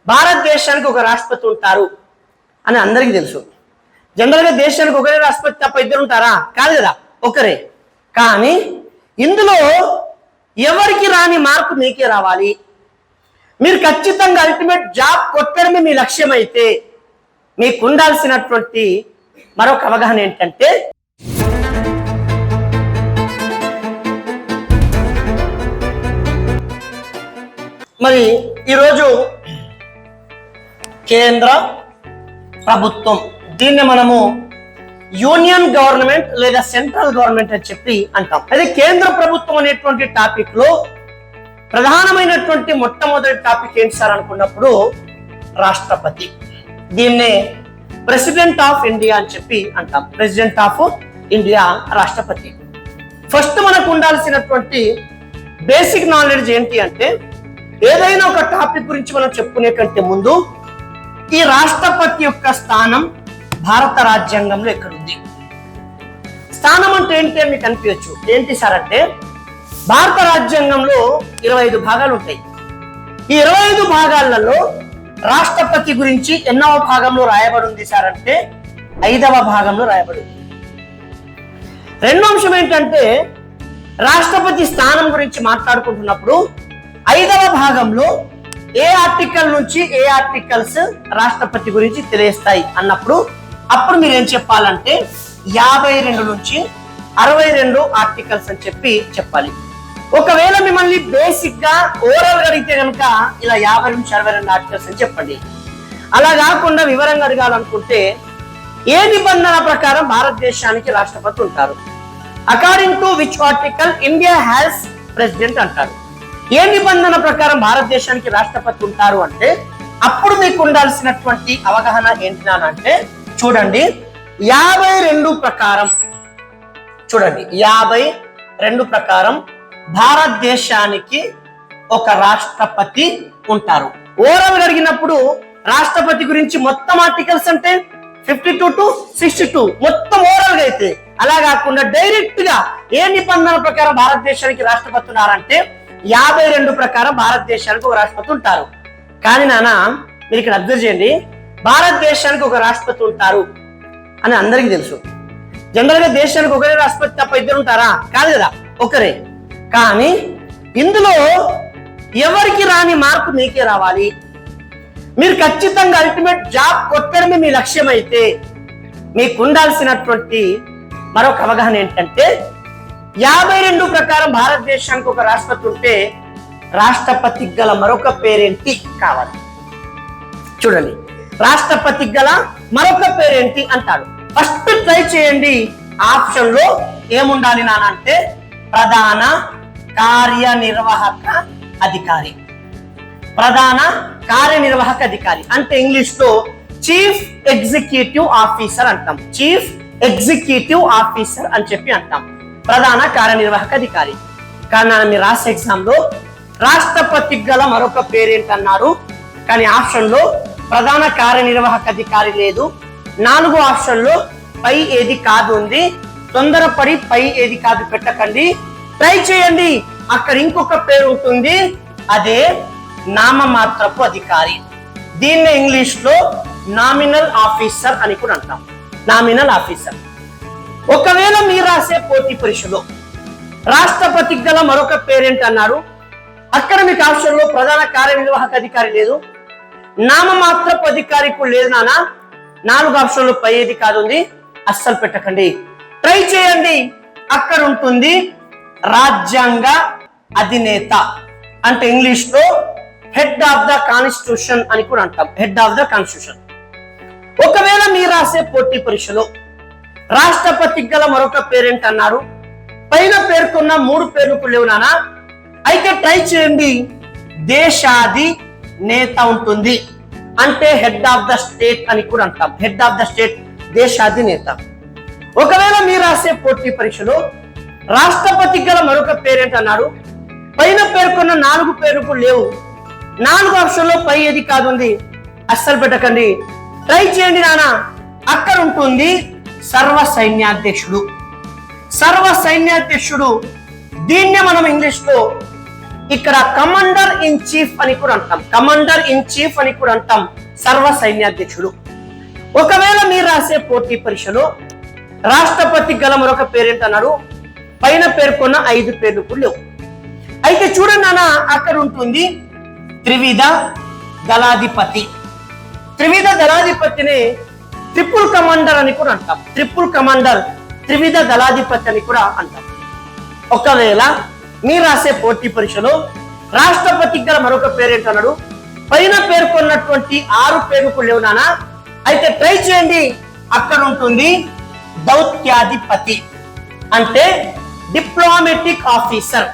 భారతదేశానికి ఒక రాష్ట్రపతి ఉంటారు అని అందరికీ తెలుసు. జనరల్గా దేశానికి ఒకరే రాష్ట్రపతి తప్ప ఇద్దరు ఉంటారా? కాదు కదా, ఒకరే. కానీ ఇందులో ఎవరికి రాని మార్పు మీకే రావాలి. మీరు ఖచ్చితంగా అల్టిమేట్ జాబ్ కొట్టడమే మీ లక్ష్యం అయితే మీకు ఉండాల్సినటువంటి మరొక అవగాహన ఏంటంటే, మరి ఈరోజు కేంద్ర ప్రభుత్వం, దీన్ని మనము యూనియన్ గవర్నమెంట్ లేదా సెంట్రల్ గవర్నమెంట్ అని చెప్పి అంటాం. అయితే కేంద్ర ప్రభుత్వం అనేటువంటి టాపిక్ లో ప్రధానమైనటువంటి మొట్టమొదటి టాపిక్ ఏంటి సార్ అనుకున్నప్పుడు రాష్ట్రపతి. దీన్నే ప్రెసిడెంట్ ఆఫ్ ఇండియా అని చెప్పి అంటాం. ప్రెసిడెంట్ ఆఫ్ ఇండియా రాష్ట్రపతి. ఫస్ట్ మనకు ఉండాల్సినటువంటి బేసిక్ నాలెడ్జ్ ఏంటి అంటే, ఏదైనా ఒక టాపిక్ గురించి మనం చెప్పుకునే కంటే ముందు ఈ రాష్ట్రపతి యొక్క స్థానం భారత రాజ్యాంగంలో ఎక్కడుంది? స్థానం అంటే ఏంటి అని మీకు అనిపించచ్చు. ఏంటి సార్ అంటే, భారత రాజ్యాంగంలో 25 భాగాలు ఉంటాయి. ఈ 25 భాగాలలో రాష్ట్రపతి గురించి ఎన్నవ భాగంలో రాయబడి ఉంది సార్ అంటే 5వ భాగంలో రాయబడి ఉంది. రెండో అంశం ఏంటంటే, రాష్ట్రపతి స్థానం గురించి మాట్లాడుకుంటున్నప్పుడు 5వ భాగంలో ఏ ఆర్టికల్ నుంచి ఏ ఆర్టికల్స్ రాష్ట్రపతి గురించి తెలియస్తాయి అన్నప్పుడు అప్పుడు మీరు ఏం చెప్పాలంటే 52 నుంచి 62 ఆర్టికల్స్ అని చెప్పాలి. ఒకవేళ మిమ్మల్ని బేసిక్ గా ఓవరాల్ అడిగితే కనుక ఇలా 50 నుంచి 62 ఆర్టికల్స్ అని చెప్పండి. అలా కాకుండా వివరంగా అడగాలనుకుంటే ఏ నిబంధన ప్రకారం భారతదేశానికి రాష్ట్రపతి ఉంటారు, according to which article India has president అంటారు. ఏ నిబంధన ప్రకారం భారతదేశానికి రాష్ట్రపతి ఉంటారు అంటే అప్పుడు మీకు ఉండాల్సినటువంటి అవగాహన ఏంటంటే, చూడండి 52 ప్రకారం, చూడండి 52 ప్రకారం భారతదేశానికి ఒక రాష్ట్రపతి ఉంటారు. ఓవరాల్ అడిగినప్పుడు రాష్ట్రపతి గురించి మొత్తం ఆర్టికల్స్ అంటే 52 to 62 మొత్తం ఓవరాల్ గా అయితే, అలా కాకుండా డైరెక్ట్ గా ఏ నిబంధన ప్రకారం భారతదేశానికి రాష్ట్రపతి ఉన్నారంటే 52 ప్రకారం భారతదేశానికి ఒక రాష్ట్రపతి ఉంటారు. కానీ నాన్న మీరు ఇక్కడ అబ్జర్వ్ చేయండి, భారతదేశానికి ఒక రాష్ట్రపతి ఉంటారు అని అందరికీ తెలుసు. జనరల్ గా దేశానికి ఒకరే రాష్ట్రపతి తప్ప ఇద్దరు ఉంటారా? కాదు కదా, ఒకరే. కానీ ఇందులో ఎవరికి రాని మార్పు మీకే రావాలి. మీరు ఖచ్చితంగా అల్టిమేట్ జాబ్ కొట్టడమే మీ లక్ష్యం అయితే మీకు ఉండాల్సినటువంటి మరొక అవగాహన ఏంటంటే, 52 ప్రకారం భారతదేశానికి ఒక రాష్ట్రపతి ఉంటే రాష్ట్రపతి గల మరొక పేరేంటి కావాలి. చూడండి, రాష్ట్రపతి గల మరొక పేరేంటి అంటాడు. ఫస్ట్ ట్రై చేయండి. ఆప్షన్ లో ఏముండాలి నాన్న అంటే ప్రధాన కార్యనిర్వాహక అధికారి. ప్రధాన కార్యనిర్వాహక అధికారి అంటే ఇంగ్లీష్ లో చీఫ్ ఎగ్జిక్యూటివ్ ఆఫీసర్ అంటాం. చీఫ్ ఎగ్జిక్యూటివ్ ఆఫీసర్ అని చెప్పి అంటాం, ప్రధాన కార్యనిర్వాహక అధికారి. కానీ మీరు రాసే ఎగ్జామ్ లో రాష్ట్రపతి గల మరొక పేరేంటన్నారు, కానీ ఆప్షన్ లో ప్రధాన కార్యనిర్వాహక అధికారి లేదు. 4 ఆప్షన్ లో పై ఏది కాదు ఉంది. తొందరపడి పై ఏది కాదు పెట్టకండి, ట్రై చేయండి. అక్కడ ఇంకొక పేరు ఉంటుంది, అదే నామమాత్రపు అధికారి. దీన్నే ఇంగ్లీష్ లో నామినల్ ఆఫీసర్ అని కూడా అంటాం. Nominal officer. ఒకవేళ మీరు రాసే పోటీ పరీక్షలో రాష్ట్రపతి గల మరొక పేరేంటి అన్నారు, అక్కడ మీకు ఆప్షన్ లో ప్రధాన కార్యనిర్వాహక అధికారి లేదు, నామమాత్రపు అధికారి కూడా లేదు నాన్న. 4 ఆప్షన్ లో పై ఏది కాదు ఉంది, అస్సలు పెట్టకండి, ట్రై చేయండి. అక్కడ ఉంటుంది రాజ్యాంగ అధినేత అంటే ఇంగ్లీష్ లో హెడ్ ఆఫ్ ద కాన్స్టిట్యూషన్ అని కూడా అంటాం. Head of the constitution. ఒకవేళ మీరు రాసే పోటీ పరీక్షలో రాష్ట్రపతి గల మరొక పేరేంటి అన్నారు, పైన పేర్కొన్న 3 పేర్లు లేవు నానా, అయితే ట్రై చేయండి. దేశాది నేత ఉంటుంది అంటే హెడ్ ఆఫ్ ద స్టేట్ అని కూడా అంటాం. హెడ్ ఆఫ్ ద స్టేట్, దేశాది నేత. ఒకవేళ మీరు రాసే పోటీ పరీక్షలో రాష్ట్రపతి గల మరొక పేరేంటి అన్నాడు, పైన పేర్కొన్న 4 పేర్లు లేవు, 4 ఆప్షన్ లో పై ఏది కాదు ఉంది, అస్సలు పెట్టకండి, ట్రై చేయండి నాన్న. అక్కడ ఉంటుంది సర్వ సైన్యాధ్యక్షుడు. సర్వ సైన్యాధ్యక్షుడు, దీన్నే మనం ఇంగ్లీష్ లో ఇక్కడ కమాండర్ ఇన్ చీఫ్ అని కూడా అంటాం. కమాండర్ ఇన్ చీఫ్ అని కూడా అంటాం, సర్వ సైన్యాధ్యక్షుడు. ఒకవేళ మీరు రాసే పోటీ పరీక్షలో రాష్ట్రపతి గల మరొక పేరేంటన్నారు, పైన పేర్కొన్న 5 పేర్లు కూడా లేవు. అయితే చూడండి నాన్న, అక్కడ ఉంటుంది త్రివిధ దళాధిపతి. త్రివిధ దళాధిపతిని ట్రిపుల్ కమాండర్ అని కూడా అంటాం. ట్రిపుల్ కమాండర్, త్రివిధ దళాధిపతి అని కూడా అంటాం. ఒకవేళ మీరు రాసే పోటీ పరీక్షలో రాష్ట్రపతి గల మరొక పేరేంటన్నాడు, పైన పేర్కొన్నటువంటి 6 పేర్లు కూడా లేవు నాన్న. అయితే ట్రై చేయండి, అక్కడ ఉంటుంది దౌత్యాధిపతి, అంటే డిప్లొమాటిక్ ఆఫీసర్.